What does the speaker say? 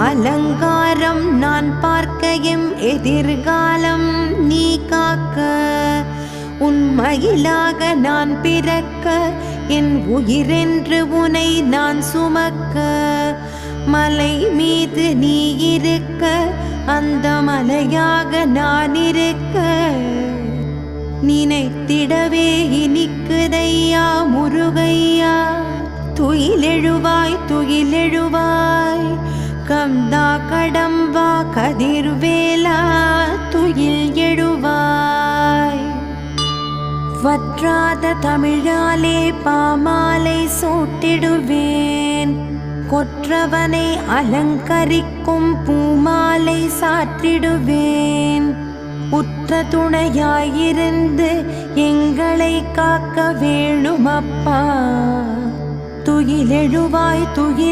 அலங்காரம் நான் பார்க்க எம் எதிர்காலம் நீ காக்க உன்மயிலாக நான் பிறக்க என் உயிரென்று உனை நான் சுமக்க மலை மீது நீ இருக்க அந்த மலையாக நான் இருக்க நினைத்திடவே இனிக்குதையா முருகையா துயிலெழுவாய் துயிலெழுவாய் கந்தா கடம்பா கதிர்வேலா துயில் எழுவாய் வற்றாத தமிழாலே பாமாலை சூட்டிடுவேன் கொற்றவனை அலங்கரிக்கும் பூமாலை சாற்றிடுவேன் உற்ற துணையாயிருந்து எங்களை காக்க வேணுமப்பா துயிலெழுவாய் துயில்